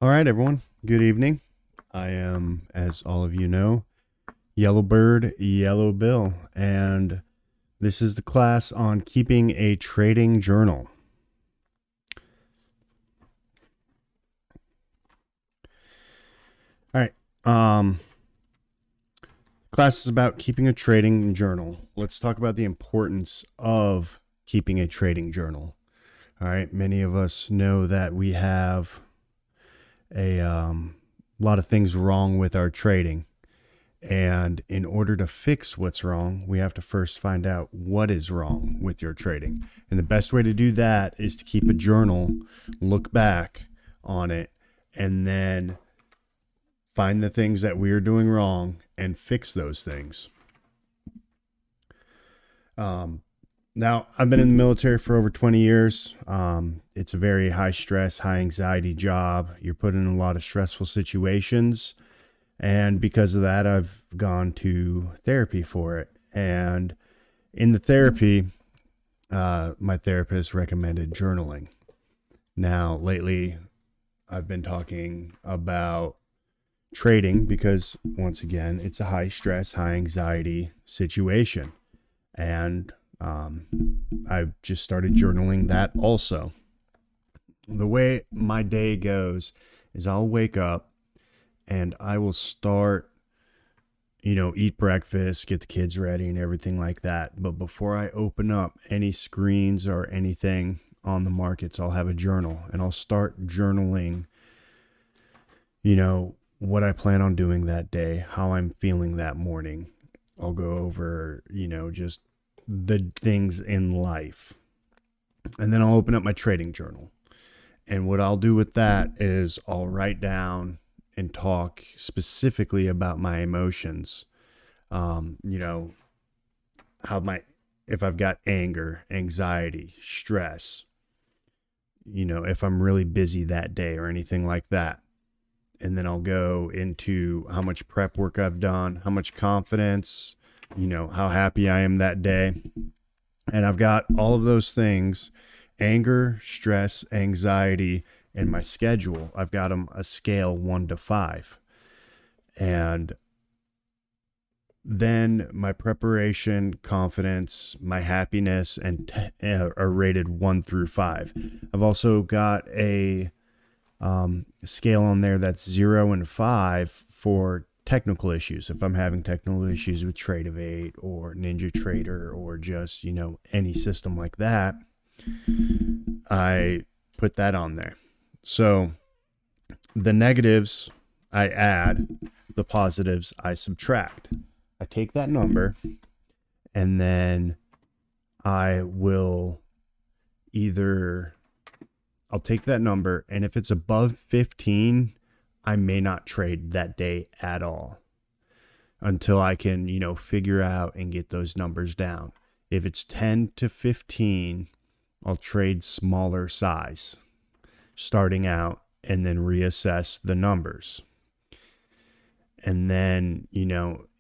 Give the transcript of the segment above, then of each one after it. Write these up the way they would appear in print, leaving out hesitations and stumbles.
All right, everyone. Good evening. I am, as all of you know, Yellowbird Yellow Bill, and this is the class on keeping a trading journal. All right. Class is about keeping a trading journal. Let's talk about the importance of keeping a trading journal. All right. Many of us know that we have a lot of things wrong with our trading. And in order to fix what's wrong, we have to first find out what is wrong with your trading. And the best way to do that is to keep a journal, look back on it, and then find the things that we are doing wrong and fix those things. Um, Now, I've been in the military for over 20 years. It's a very high stress, high anxiety job. You're put in a lot of stressful situations. And because of that, I've gone to therapy for it. And in the therapy, my therapist recommended journaling. Now, lately, I've been talking about trading because, once again, it's a high stress, high anxiety situation. And I've just started journaling that also. The way my day goes is I'll wake up and I will start, eat breakfast, get the kids ready and everything like that. But before I open up any screens or anything on the markets, I'll have a journal and I'll start journaling, what I plan on doing that day, how I'm feeling that morning. I'll go over, just the things in life. And then I'll open up my trading journal. And what I'll do with that is I'll write down and talk specifically about my emotions. Um, you know, how my if I've got anger, anxiety, stress, if I'm really busy that day or anything like that. And then I'll go into how much prep work I've done, how much confidence, how happy I am that day. And I've got all of those things: anger, stress, anxiety, and my schedule. I've got them a scale 1 to 5. And then my preparation, confidence, my happiness, are rated 1 through 5. I've also got a scale on there that's 0 and 5 for technical issues. If I'm having technical issues with Trade of 8 or Ninja Trader or just, any system like that, I put that on there. So the negatives I add, the positives I subtract. I take that number and then I will either I'll take that number, and if it's above 15, I may not trade that day at all until I can, figure out and get those numbers down. If it's 10 to 15, I'll trade smaller size starting out and then reassess the numbers. And then,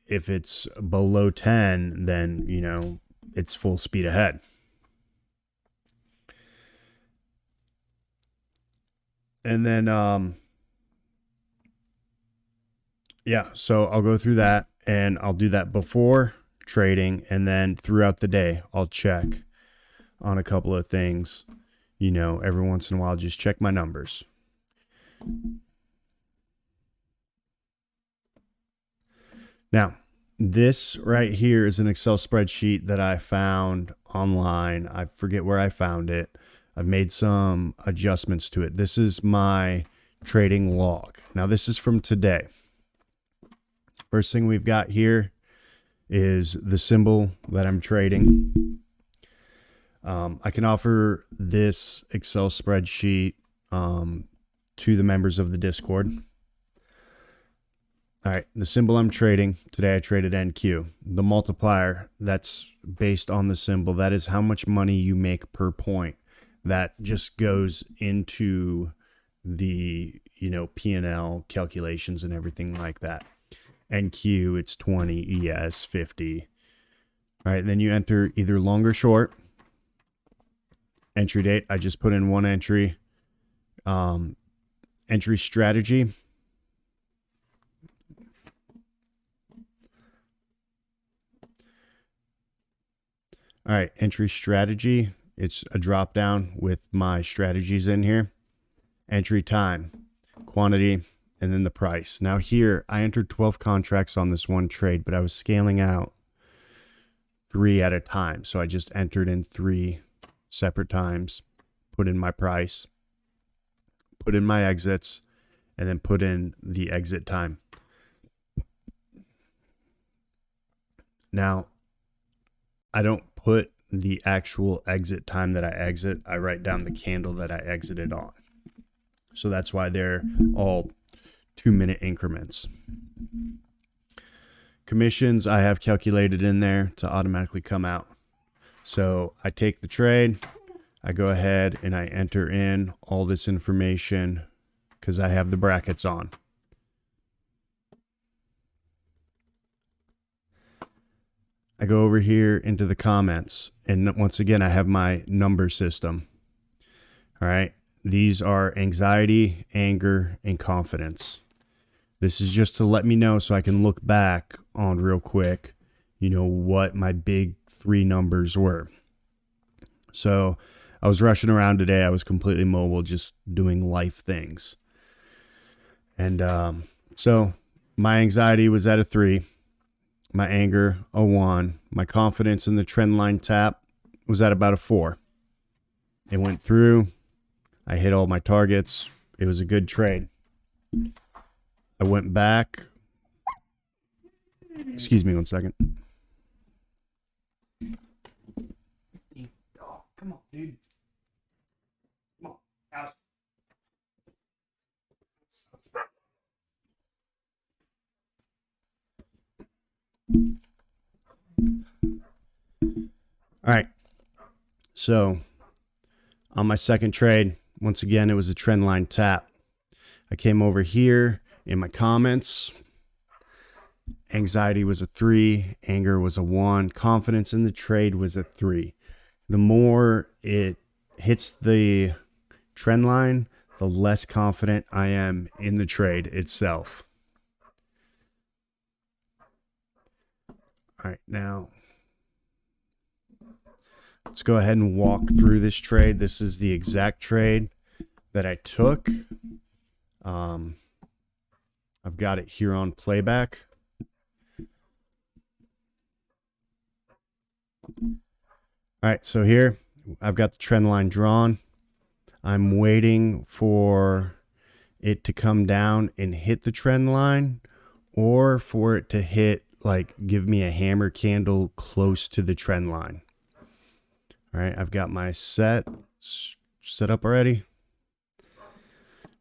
if it's below 10, then, it's full speed ahead. And then, so I'll go through that and I'll do that before trading. And then throughout the day, I'll check on a couple of things, every once in a while, just check my numbers. Now, this right here is an Excel spreadsheet that I found online. I forget where I found it. I've made some adjustments to it. This is my trading log. Now, this is from today. First thing we've got here is the symbol that I'm trading. I can offer this Excel spreadsheet to the members of the Discord. All right, the symbol I'm trading today, I traded NQ. The multiplier, that's based on the symbol. That is how much money you make per point. That just goes into the, P&L calculations and everything like that. NQ, it's 20, ES, 50. All right, then you enter either long or short. Entry date, I just put in one entry. entry strategy. All right, entry strategy. It's a drop down with my strategies in here. Entry time, quantity, and then the price. Now here, I entered 12 contracts on this one trade, but I was scaling out 3 at a time. So I just entered in 3 separate times, put in my price, put in my exits, and then put in the exit time. Now, I don't put the actual exit time that I exit. I write down the candle that I exited on. So that's why they're all 2-minute increments. Commissions I have calculated in there to automatically come out. So I take the trade, I go ahead and I enter in all this information because I have the brackets on. I go over here into the comments, and once again, I have my number system. All right. These are anxiety, anger, and confidence. This is just to let me know so I can look back on real quick, what my big 3 numbers were. So I was rushing around today. I was completely mobile, just doing life things. And so my anxiety was at a 3. My anger, a 1. My confidence in the trend line tap was at about a 4. It went through. I hit all my targets. It was a good trade. I went back. Excuse me 1 second. Oh, come on, dude. Come on, house. All right. So on my second trade, once again, it was a trend line tap. I came over here in my comments. Anxiety was a 3. Anger was a 1. Confidence in the trade was a 3. The more it hits the trend line, the less confident I am in the trade itself. All right, now let's go ahead and walk through this trade. This is the exact trade that I took. I've got it here on playback. All right, so here I've got the trend line drawn. I'm waiting for it to come down and hit the trend line, or for it to hit, give me a hammer candle close to the trend line. All right, I've got my set up already.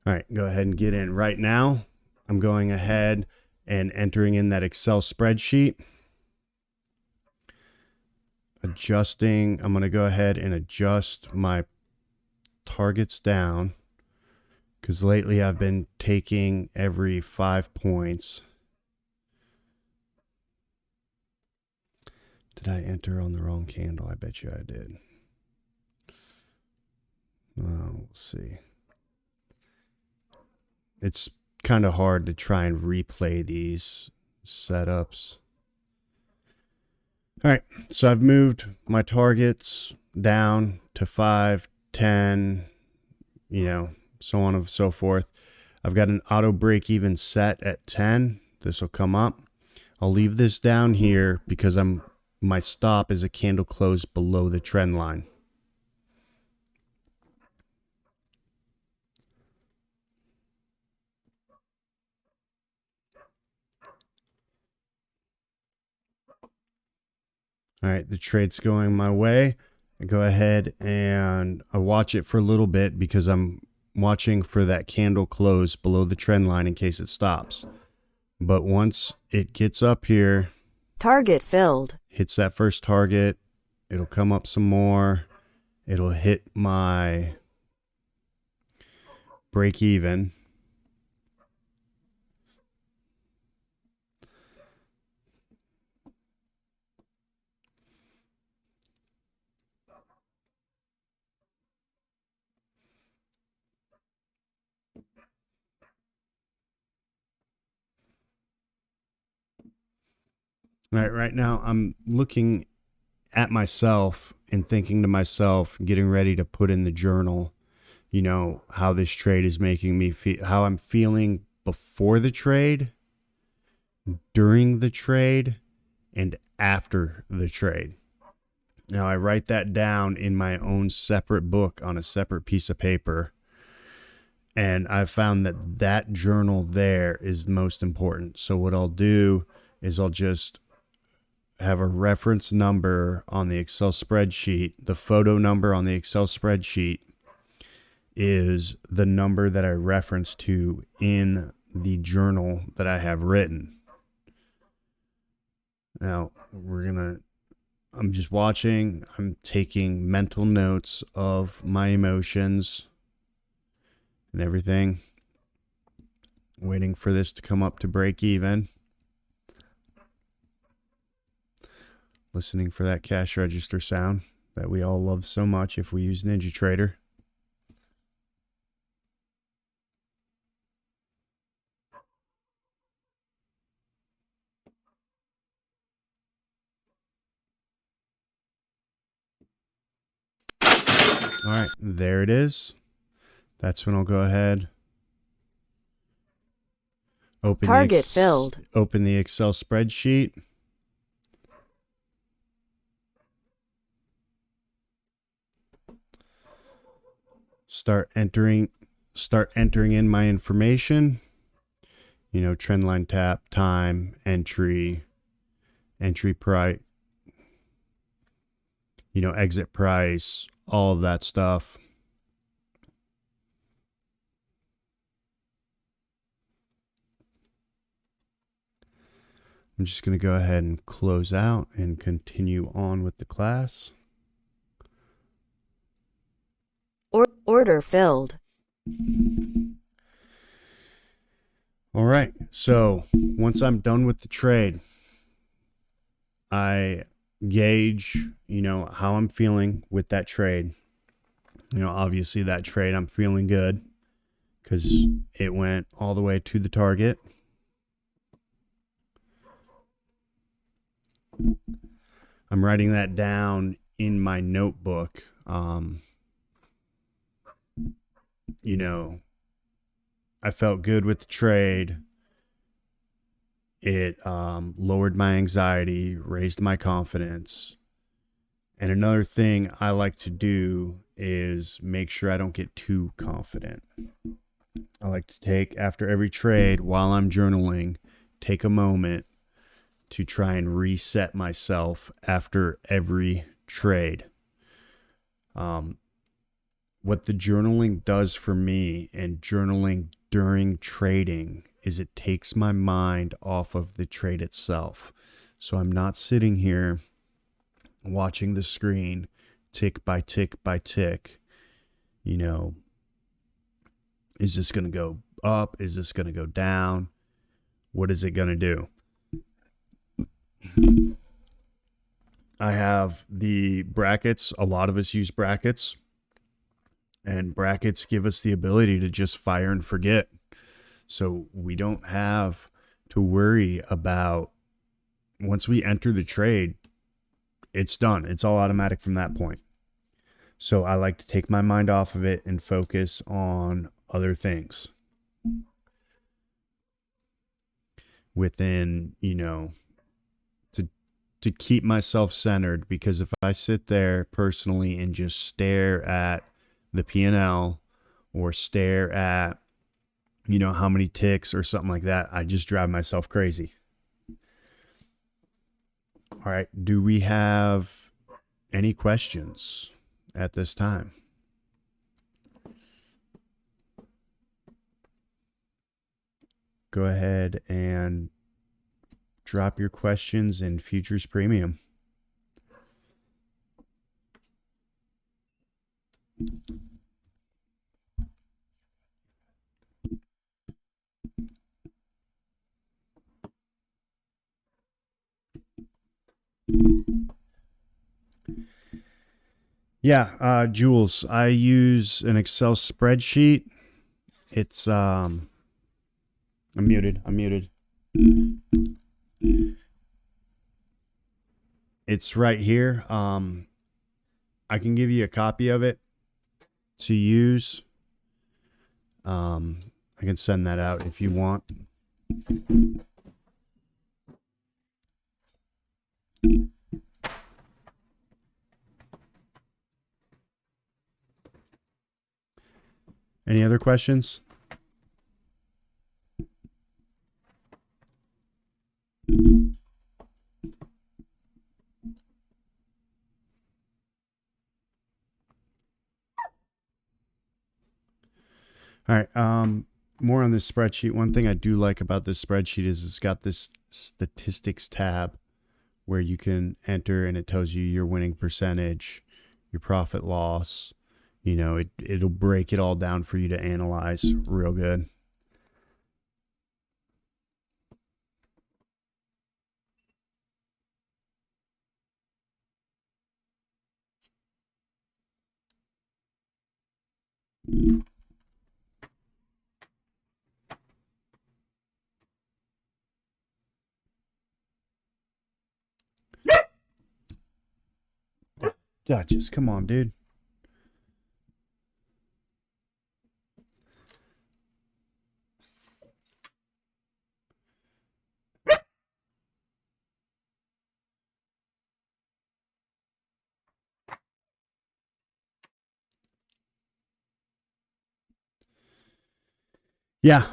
All right, go ahead and get in. Right now, I'm going ahead and entering in that Excel spreadsheet. Adjusting, I'm going to go ahead and adjust my targets down because lately I've been taking every 5 points. Did I enter on the wrong candle? I bet you I did. We'll see. It's kind of hard to try and replay these setups. All right, so I've moved my targets down to 5, 10, so on and so forth. I've got an auto break even set at 10. This will come up. I'll leave this down here because my stop is a candle close below the trend line. All right, the trade's going my way. I go ahead and I watch it for a little bit because I'm watching for that candle close below the trend line in case it stops. But once it gets up here, target filled, hits that first target, it'll come up some more. It'll hit my break even. Right now, I'm looking at myself and thinking to myself, getting ready to put in the journal, how this trade is making me feel, how I'm feeling before the trade, during the trade, and after the trade. Now, I write that down in my own separate book on a separate piece of paper. And I've found that that journal there is most important. So what I'll do is I'll just have a reference number on the Excel spreadsheet. The photo number on the Excel spreadsheet is the number that I reference to in the journal that I have written. Now, I'm just watching, I'm taking mental notes of my emotions and everything, waiting for this to come up to break even. Listening for that cash register sound that we all love so much if we use NinjaTrader. All right, there it is. That's when I'll go ahead, Target filled. open the Excel spreadsheet. Start entering in my information. Trend line tap, time, entry price, exit price, all of that stuff. I'm just going to go ahead and close out and continue on with the class. Order filled. All right. So once I'm done with the trade, I gauge, how I'm feeling with that trade. Obviously that trade, I'm feeling good because it went all the way to the target. I'm writing that down in my notebook. I felt good with the trade. It lowered my anxiety, raised my confidence. And another thing I like to do is make sure I don't get too confident. I like to take, after every trade, while I'm journaling, take a moment to try and reset myself after every trade. What the journaling does for me, and journaling during trading, is it takes my mind off of the trade itself. So I'm not sitting here watching the screen tick by tick by tick. Is this going to go up? Is this going to go down? What is it going to do? I have the brackets. A lot of us use brackets, and brackets give us the ability to just fire and forget. So we don't have to worry about, once we enter the trade, it's done. It's all automatic from that point. So I like to take my mind off of it and focus on other things within, to keep myself centered. Because if I sit there personally and just stare at the P&L or stare at, how many ticks or something like that, I just drive myself crazy. All right. Do we have any questions at this time? Go ahead and drop your questions in Futures Premium. Yeah, Jules, I use an Excel spreadsheet. It's I'm muted. It's right here. I can give you a copy of it to use. I can send that out if you want. Any other questions? All right. More on this spreadsheet. One thing I do like about this spreadsheet is it's got this statistics tab where you can enter and it tells you your winning percentage, your profit loss. You know, it'll break it all down for you to analyze real good. Duchess, come on, dude. Yeah,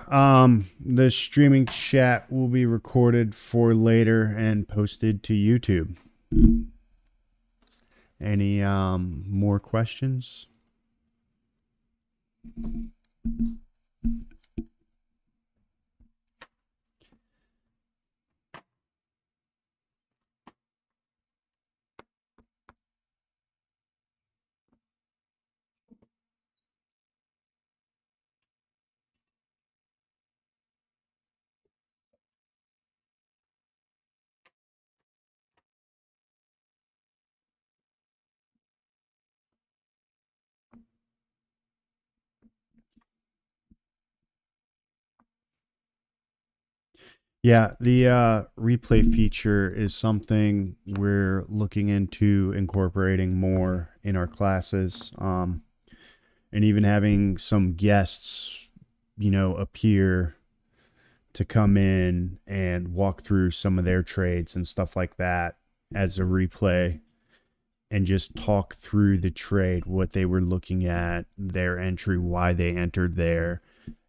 the streaming chat will be recorded for later and posted to YouTube. Any more questions? Yeah, the replay feature is something we're looking into incorporating more in our classes, and even having some guests, you know, appear to come in and walk through some of their trades and stuff like that as a replay and just talk through the trade, what they were looking at, their entry, why they entered there.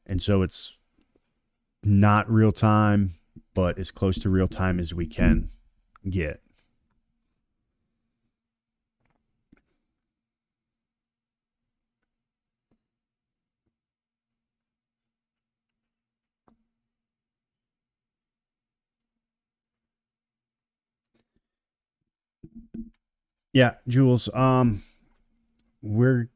And so it's not real time, but as close to real time as we can get. Yeah, Jules, we're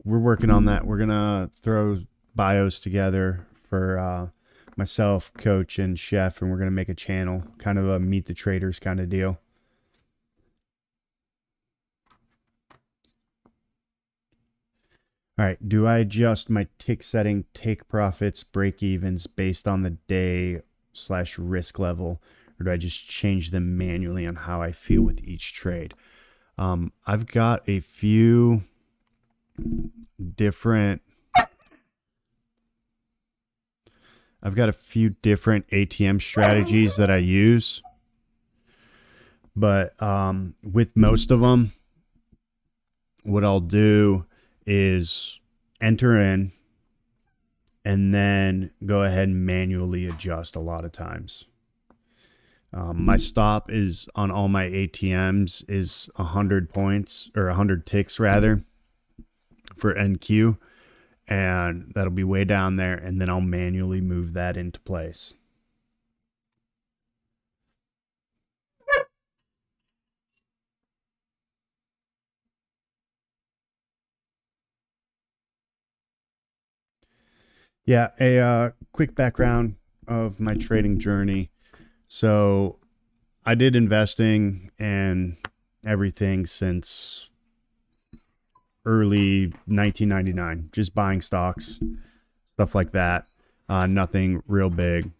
working on that. We're gonna throw bios together for myself, coach, and chef, and we're gonna make a channel, kind of a meet the traders kind of deal. All right. Do I adjust my tick setting, take profits, break evens based on the day / risk level, or do I just change them manually on how I feel with each trade? I've got a few different ATM strategies that I use, but with most of them, what I'll do is enter in and then go ahead and manually adjust a lot of times. My stop is on all my ATMs is 100 points, or 100 ticks rather, for NQ, and that'll be way down there, and then I'll manually move that into place. Yeah, a quick background of my trading journey. So I did investing and everything since early 1999, just buying stocks, stuff like that. Nothing real big.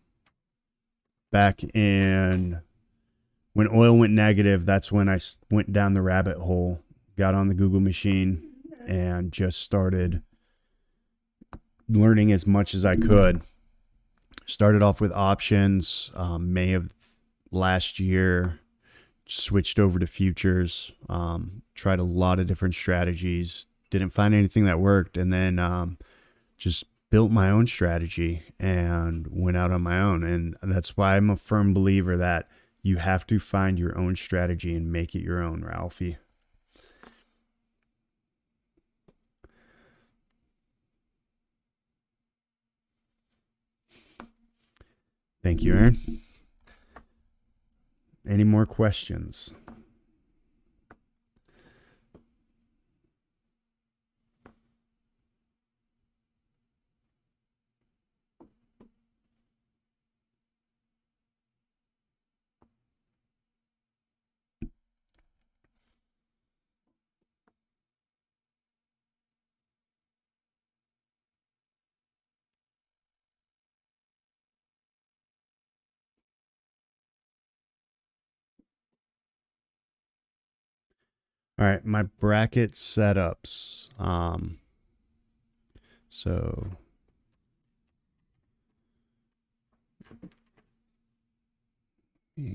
Back in When oil went negative, that's when I went down the rabbit hole, got on the Google machine, and just started learning as much as I could. Started off with options, May of last year, switched over to futures, tried a lot of different strategies, didn't find anything that worked, and then just built my own strategy and went out on my own. And that's why I'm a firm believer that you have to find your own strategy and make it your own, Ralphie. Thank you, Aaron. Any more questions? All right, my bracket setups. So yeah.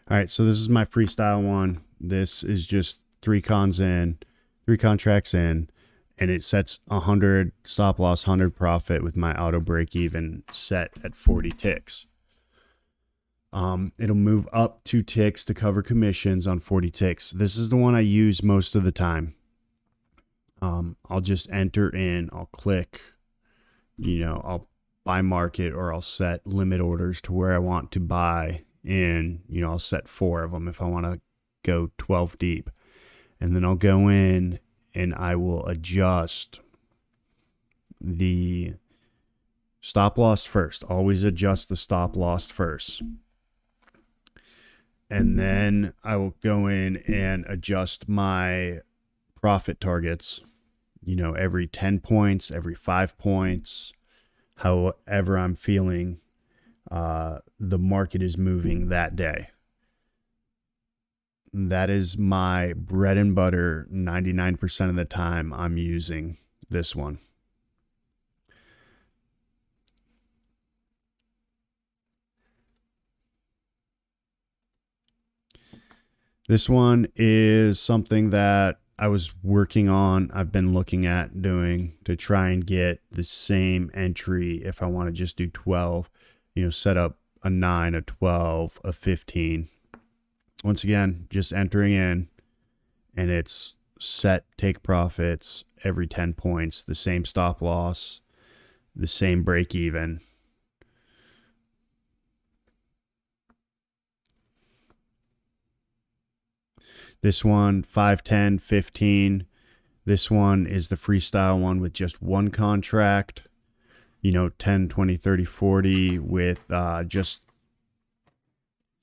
All right, so this is my freestyle one. This is just 3 contracts in, and it sets 100 stop loss, 100 profit with my auto break even set at 40 ticks. It'll move up 2 ticks to cover commissions on 40 ticks. This is the one I use most of the time. I'll just enter in, I'll click, I'll buy market, or I'll set limit orders to where I want to buy in, I'll set 4 of them if I want to go 12 deep. And then I'll go in and I will adjust the stop loss first. Always adjust the stop loss first. And then I will go in and adjust my profit targets, every 10 points, every 5 points, however I'm feeling the market is moving that day. That is my bread and butter. 99% of the time I'm using this one. This one is something that I was working on. I've been looking at doing to try and get the same entry if I want to just do 12, set up a 9, a 12, a 15. Once again, just entering in, and it's set take profits every 10 points, the same stop loss, the same break even. This one, 5, 10, 15. This one is the freestyle one with just one contract, 10, 20, 30, 40 with just,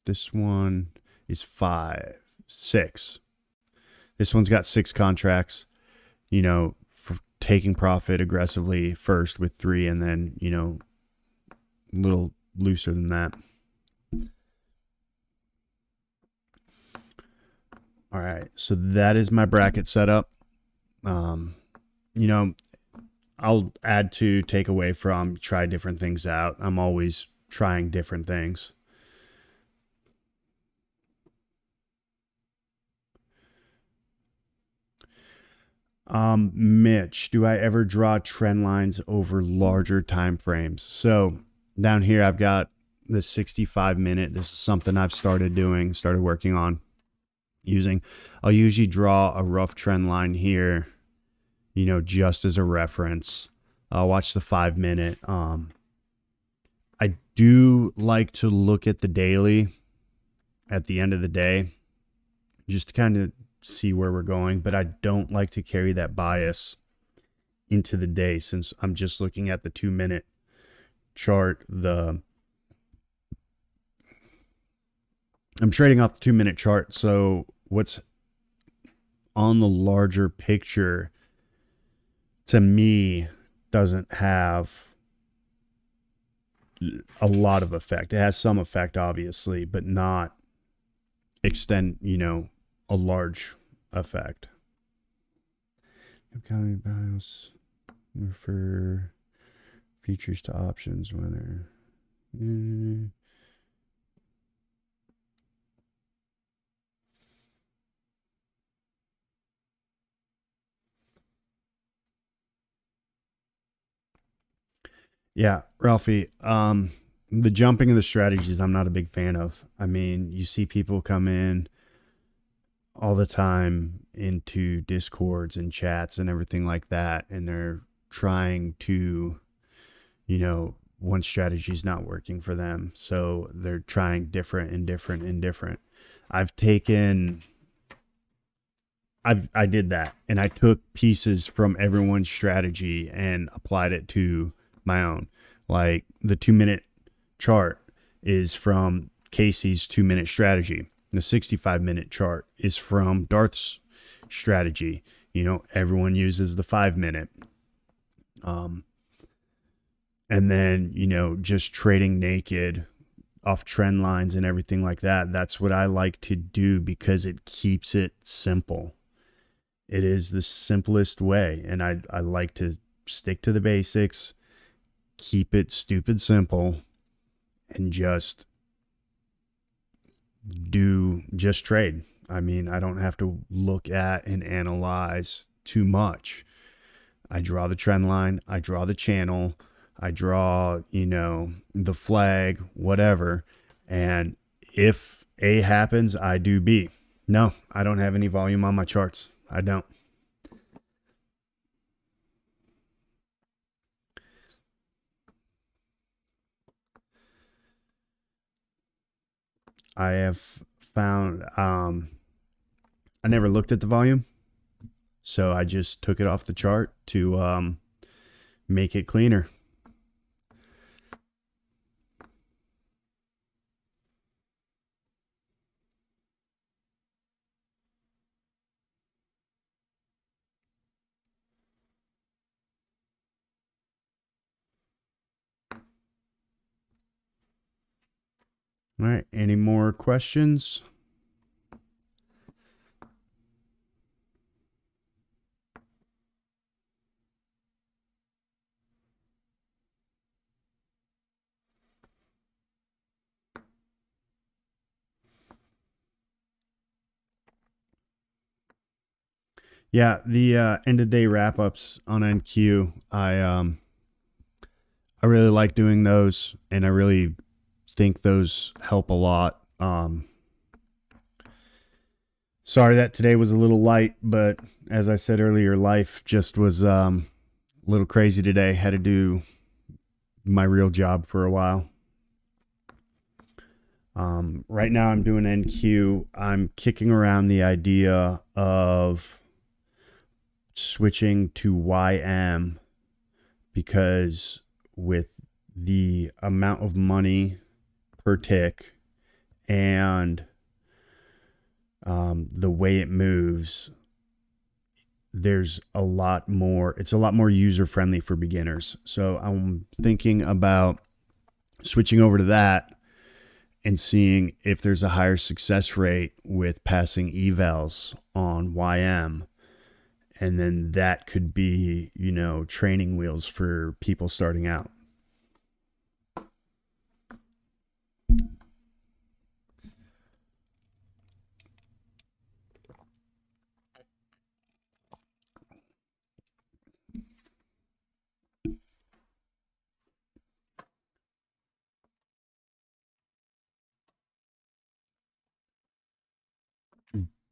this one is 5, 6. This one's got 6 contracts, for taking profit aggressively first with 3, and then, a little looser than that. All right, so that is my bracket setup. I'll add to, take away from, try different things out. I'm always trying different things. Mitch, do I ever draw trend lines over larger time frames? So down here, I've got the 65-minute. This is something I've started working on using. I'll usually draw a rough trend line here, just as a reference. I'll watch the 5-minute. I do like to look at the daily at the end of the day, just to kind of see where we're going, but I don't like to carry that bias into the day, since I'm just looking at the 2-minute chart. I'm trading off the 2-minute chart, so what's on the larger picture to me, doesn't have a lot of effect. It has some effect, obviously, but not extend, a large effect. BIOS refer features to options when they're Yeah, Ralphie. The jumping of the strategies, I'm not a big fan of. I mean, you see people come in all the time into discords and chats and everything like that, and they're trying to, one strategy is not working for them, so they're trying different and different and different. I did that, and I took pieces from everyone's strategy and applied it to my own. Like the 2-minute chart is from Casey's 2-minute strategy. The 65-minute chart is from Darth's strategy. Everyone uses the 5-minute. And then, just trading naked off trend lines and everything like that. That's what I like to do because it keeps it simple. It is the simplest way. And I like to stick to the basics, keep it stupid simple, and just trade. I mean, I don't have to look at and analyze too much. I draw the trend line, I draw the channel, I draw, the flag, whatever. And if A happens, I do B. No, I don't have any volume on my charts. I don't. I have found, I never looked at the volume, so I just took it off the chart to make it cleaner. All right, any more questions? Yeah, the end of day wrap ups on NQ, I really like doing those, and I really think those help a lot. Sorry that today was a little light, but as I said earlier, life just was a little crazy today. Had to do my real job for a while. Right now I'm doing NQ. I'm kicking around the idea of switching to YM because with the amount of money per tick and the way it moves, it's a lot more user friendly for beginners. So I'm thinking about switching over to that and seeing if there's a higher success rate with passing evals on YM. And then that could be, training wheels for people starting out.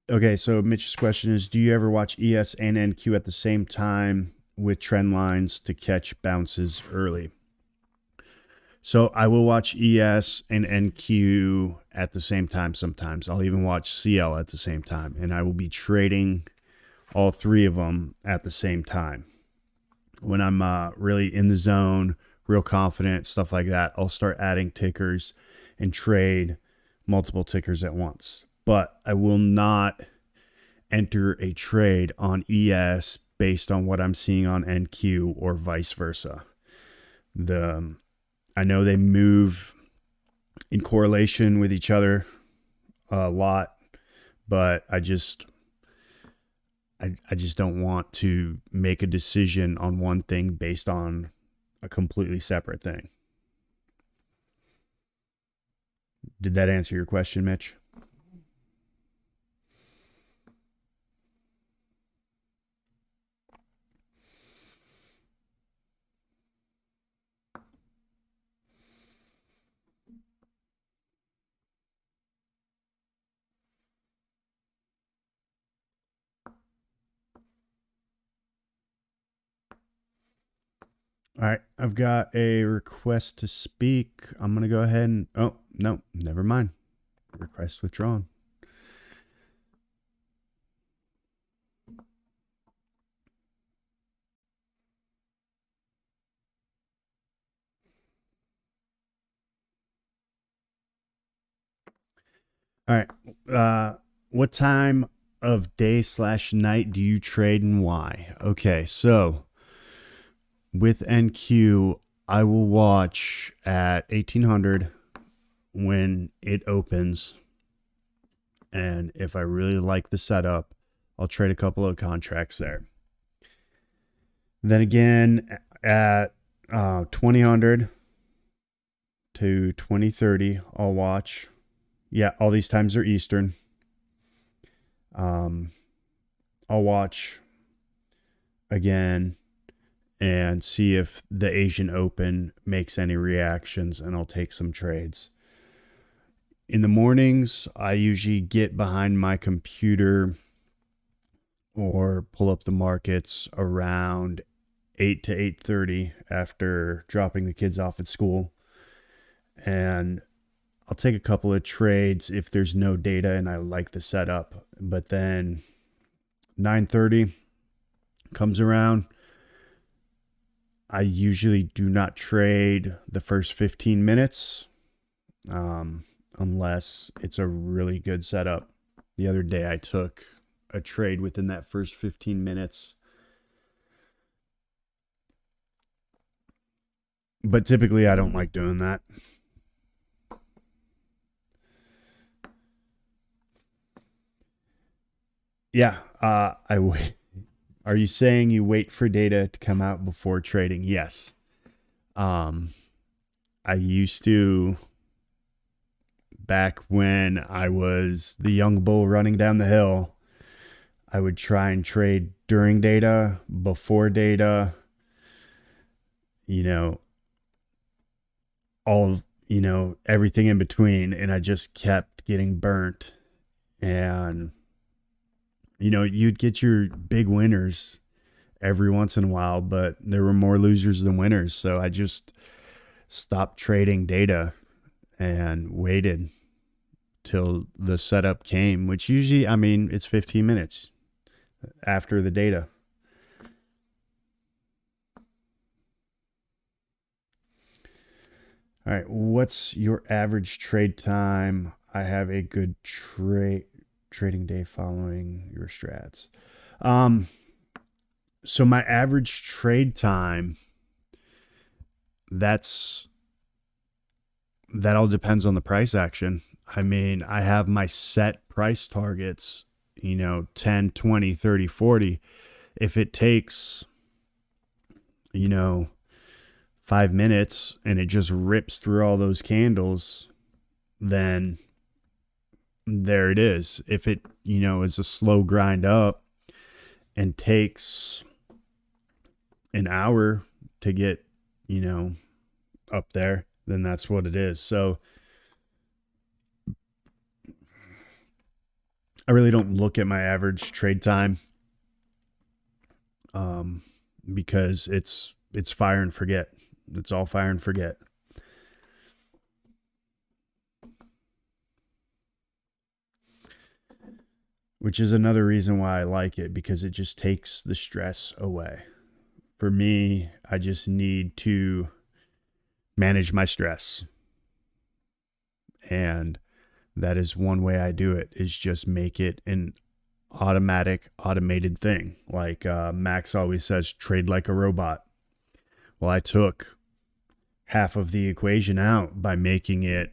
Okay, so Mitch's question is, do you ever watch ES and NQ at the same time with trend lines to catch bounces early? So I will watch ES and NQ at the same time sometimes. I'll even watch CL at the same time, and I will be trading all three of them at the same time. When I'm really in the zone, real confident, stuff like that, I'll start adding tickers and trade multiple tickers at once. But I will not enter a trade on ES based on what I'm seeing on NQ or vice versa. I know they move in correlation with each other a lot, but I just don't want to make a decision on one thing based on a completely separate thing. Did that answer your question, Mitch? All right, I've got a request to speak. I'm going to go ahead and, oh, no, never mind. Request withdrawn. All right. What time of day / night do you trade and why? Okay, so with NQ, I will watch at 1800 when it opens. And if I really like the setup, I'll trade a couple of contracts there. Then again, at 2000 to 2030, I'll watch. Yeah, all these times are Eastern. I'll watch again and see if the Asian Open makes any reactions, and I'll take some trades. In the mornings, I usually get behind my computer or pull up the markets around 8 to 8:30 after dropping the kids off at school. And I'll take a couple of trades if there's no data and I like the setup. But then 9:30 comes around. I usually do not trade the first 15 minutes unless it's a really good setup. The other day I took a trade within that first 15 minutes. But typically I don't like doing that. Yeah, I wait. Are you saying you wait for data to come out before trading? Yes. I used to, back when I was the young bull running down the hill, I would try and trade during data, before data, everything in between. And I just kept getting burnt. And, you'd get your big winners every once in a while, but there were more losers than winners. So I just stopped trading data and waited till the setup came, which usually, it's 15 minutes after the data. All right. What's your average trade time? I have a good trading day following your strats. So my average trade time, that all depends on the price action. I have my set price targets, 10, 20, 30, 40. If it takes, 5 minutes and it just rips through all those candles, then there it is. If it, is a slow grind up and takes an hour to get, up there, then that's what it is. So I really don't look at my average trade time because it's fire and forget. It's all fire and forget. Which is another reason why I like it, because it just takes the stress away. For me, I just need to manage my stress. And that is one way I do it, is just make it an automated thing. Like Max always says, trade like a robot. Well, I took half of the equation out by making it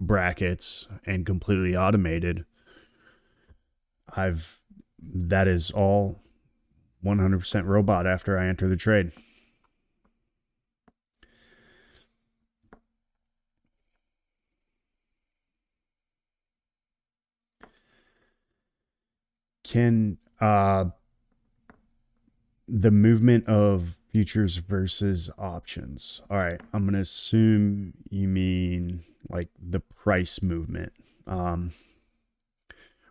brackets and completely automated. That is all 100% robot after I enter the trade. Can the movement of futures versus options. All right, I'm going to assume you mean like the price movement.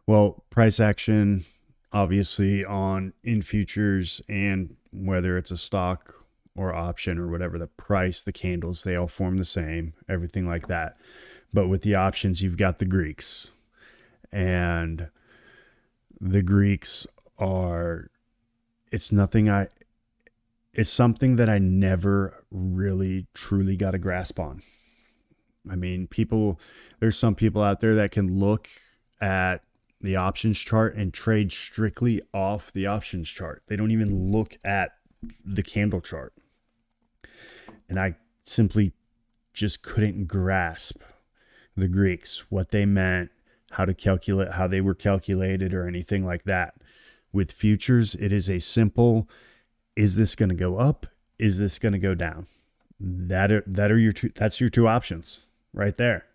Well, price action obviously on in futures, and whether it's a stock or option or whatever, the price, the candles, they all form the same, everything like that. But with the options, you've got the Greeks, and the Greeks are, it's something that I never really truly got a grasp on. I mean, there's some people out there that can look at the options chart and trade strictly off the options chart. They don't even look at the candle chart. And I simply just couldn't grasp the Greeks, what they meant, how to calculate, how they were calculated, or anything like that. With futures, it is a simple, is this going to go up? Is this going to go down? That's your two options right there.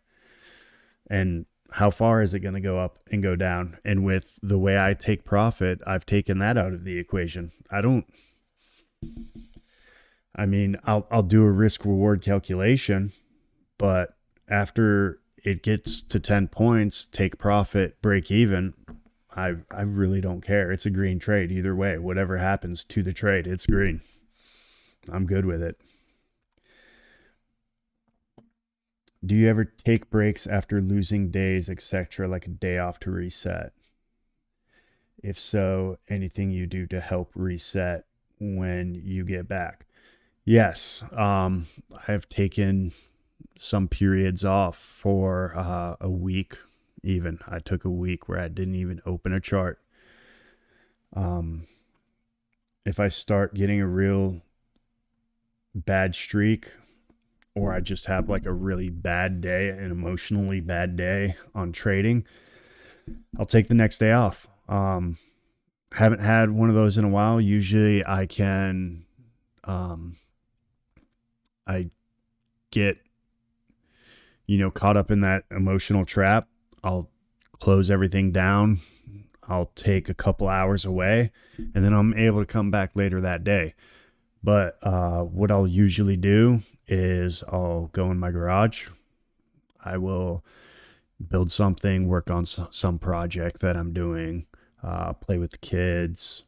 And how far is it going to go up and go down? And with the way I take profit, I've taken that out of the equation. I'll do a risk reward calculation, but after it gets to 10 points, take profit, break even, I really don't care. It's a green trade either way. Whatever happens to the trade, it's green. I'm good with it. Do you ever take breaks after losing days, etc., like a day off to reset? If so, anything you do to help reset when you get back? Yes. I have taken some periods off for a week. Even I took a week where I didn't even open a chart. If I start getting a real bad streak, or I just have like a really bad day, an emotionally bad day on trading, I'll take the next day off. Haven't had one of those in a while. Usually I can, I get, caught up in that emotional trap. I'll close everything down. I'll take a couple hours away, and then I'm able to come back later that day. But what I'll usually do is I'll go in my garage. I will build something, work on some project that I'm doing, play with the kids,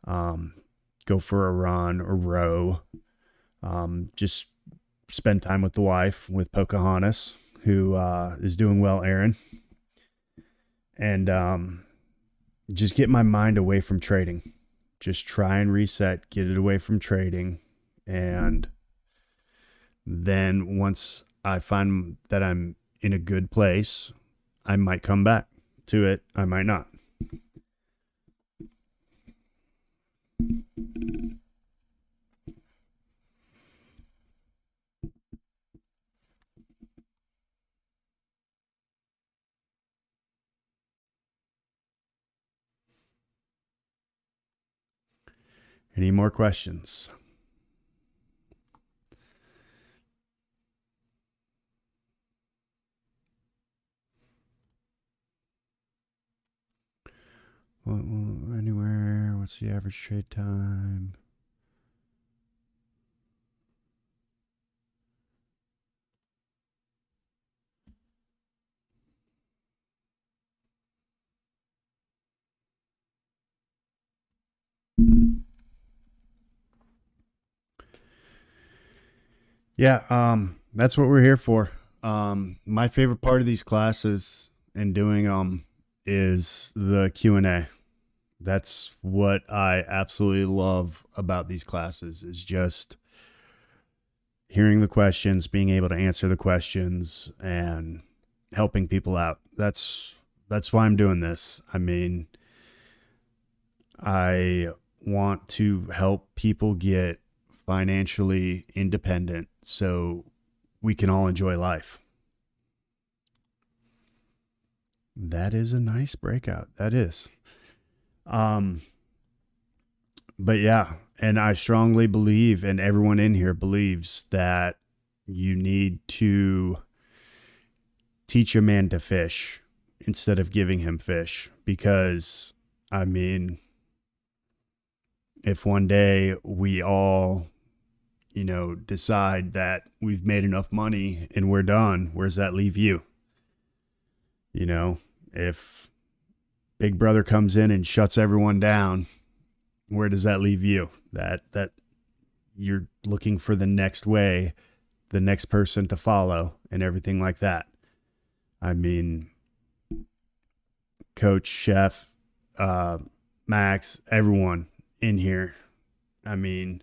go for a run or row, just spend time with the wife, with Pocahontas, who is doing well, Aaron. And just get my mind away from trading. Just try and reset, get it away from trading. And then once I find that I'm in a good place, I might come back to it. I might not. Any more questions? Anywhere? What's the average trade time? Yeah, that's what we're here for. My favorite part of these classes and doing them is the Q&A. That's what I absolutely love about these classes, is just hearing the questions, being able to answer the questions, and helping people out. That's why I'm doing this. I mean, I want to help people get financially independent so we can all enjoy life. That is a nice breakout. That is. Um, but yeah, and I strongly believe, and everyone in here believes, that you need to teach a man to fish instead of giving him fish. Because, I mean, if one day we all, decide that we've made enough money and we're done, where's that leave you? If Big Brother comes in and shuts everyone down, where does that leave you? That you're looking for the next way, the next person to follow, and everything like that. I mean, Coach, Chef, Max, everyone in here. I mean,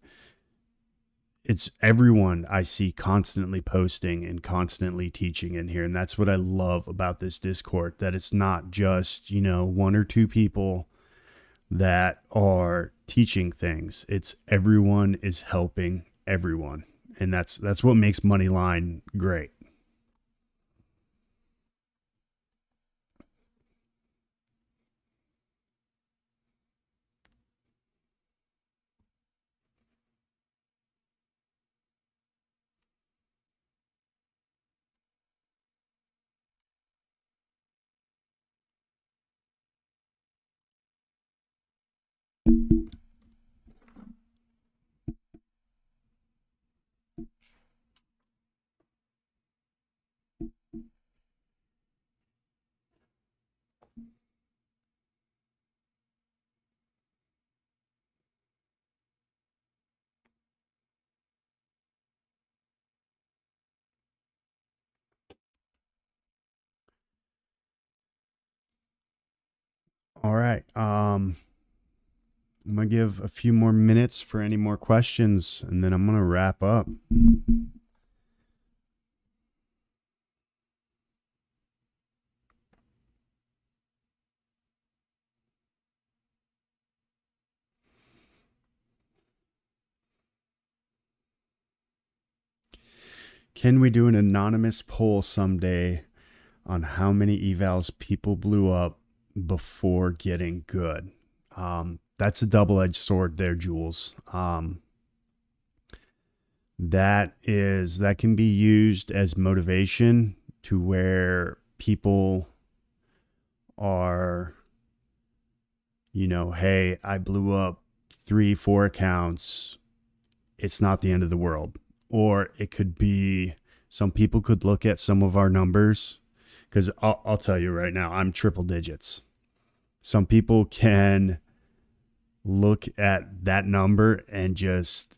it's everyone I see constantly posting and constantly teaching in here. And that's what I love about this Discord, that it's not just, one or two people that are teaching things. It's everyone is helping everyone. And that's what makes Moneyline great. All right. I'm going to give a few more minutes for any more questions, and then I'm going to wrap up. Can we do an anonymous poll someday on how many evals people blew up before getting good? That's a double-edged sword there, Jules. That can be used as motivation to where people are, hey, I blew up 3-4 accounts. It's not the end of the world. Or it could be, some people could look at some of our numbers, because I'll tell you right now, I'm triple digits. Some people can look at that number and just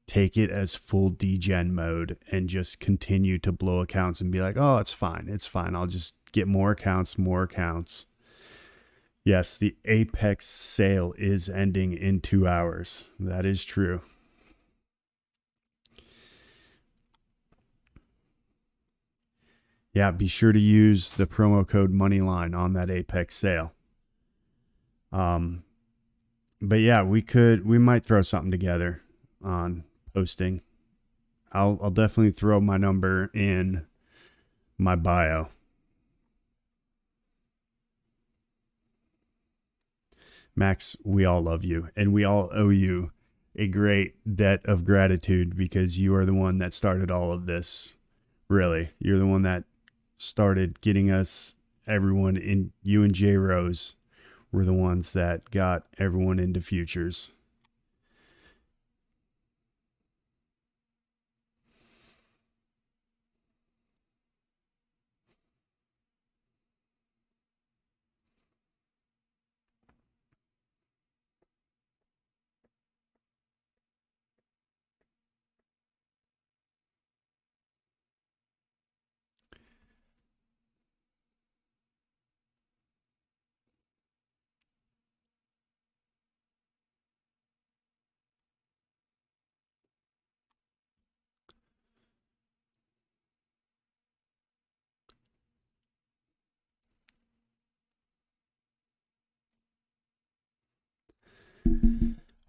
take it as full degen mode and just continue to blow accounts and be like, oh, it's fine. It's fine. I'll just get more accounts, more accounts. Yes, the Apex sale is ending in 2 hours. That is true. Yeah, be sure to use the promo code Moneyline on that Apex sale. But yeah, we might throw something together on posting. I'll definitely throw my number in my bio. Max, we all love you, and we all owe you a great debt of gratitude, because you are the one that started all of this. Really, you're the one that started getting us, everyone in, you and J Rose were the ones that got everyone into futures.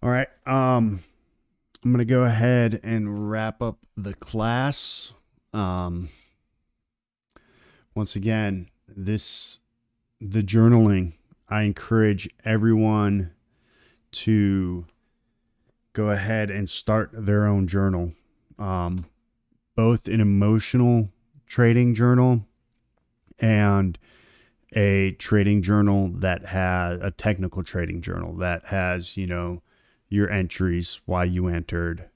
All right. I'm going to go ahead and wrap up the class. Once again, the journaling, I encourage everyone to go ahead and start their own journal. Both an emotional trading journal and a trading journal that has a technical trading journal that has, your entries, why you entered,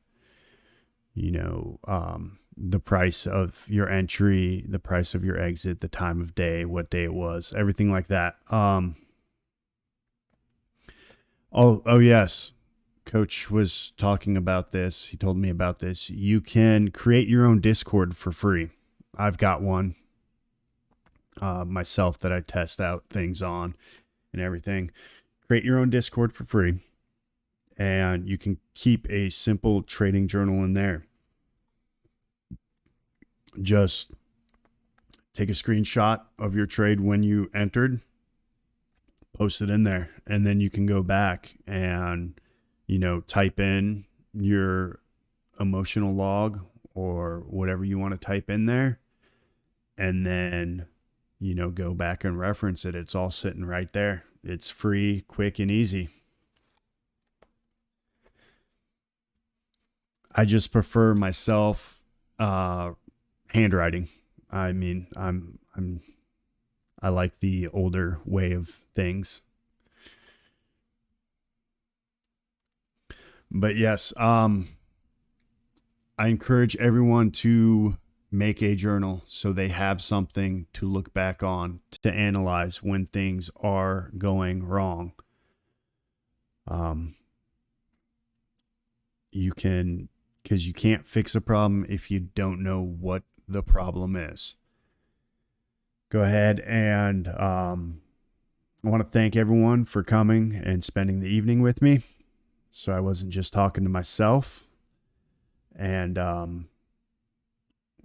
the price of your entry, the price of your exit, the time of day, what day it was, everything like that. Oh yes. Coach was talking about this. He told me about this. You can create your own Discord for free. I've got one myself that I test out things on and everything. Create your own Discord for free, and you can keep a simple trading journal in there. Just take a screenshot of your trade when you entered, post it in there, and then you can go back and type in your emotional log or whatever you want to type in there, and then go back and reference it. It's all sitting right there. It's free, quick, and easy. I just prefer myself handwriting. I mean, I like the older way of things. But yes, I encourage everyone to make a journal so they have something to look back on, to analyze when things are going wrong. Because you can't fix a problem if you don't know what the problem is. Go ahead and I want to thank everyone for coming and spending the evening with me, so I wasn't just talking to myself. And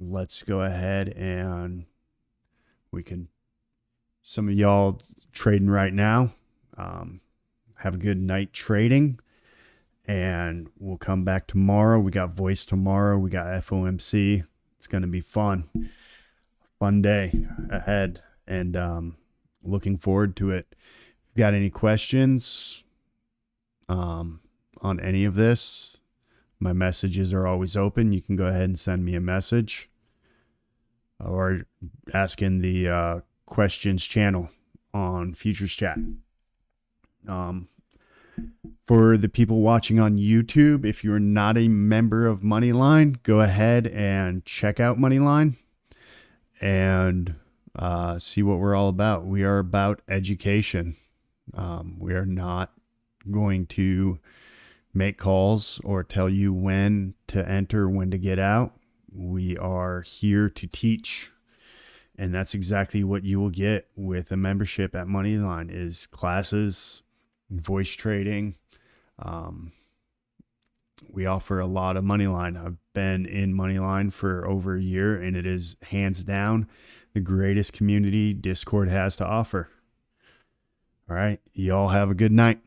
let's go ahead and some of y'all trading right now, have a good night trading, and we'll come back tomorrow. We got voice tomorrow. We got FOMC. It's going to be fun day ahead, and looking forward to it. If you got any questions on any of this, my messages are always open. You can go ahead and send me a message or ask in the questions channel on Futures Chat. For the people watching on YouTube, if you're not a member of Moneyline, go ahead and check out Moneyline and see what we're all about. We are about education. We are not going to make calls or tell you when to enter, when to get out. We are here to teach, and that's exactly what you will get with a membership at Moneyline is classes, voice trading. We offer a lot of Moneyline. I've been in Moneyline for over a year, and it is hands down the greatest community Discord has to offer. All right. Y'all have a good night.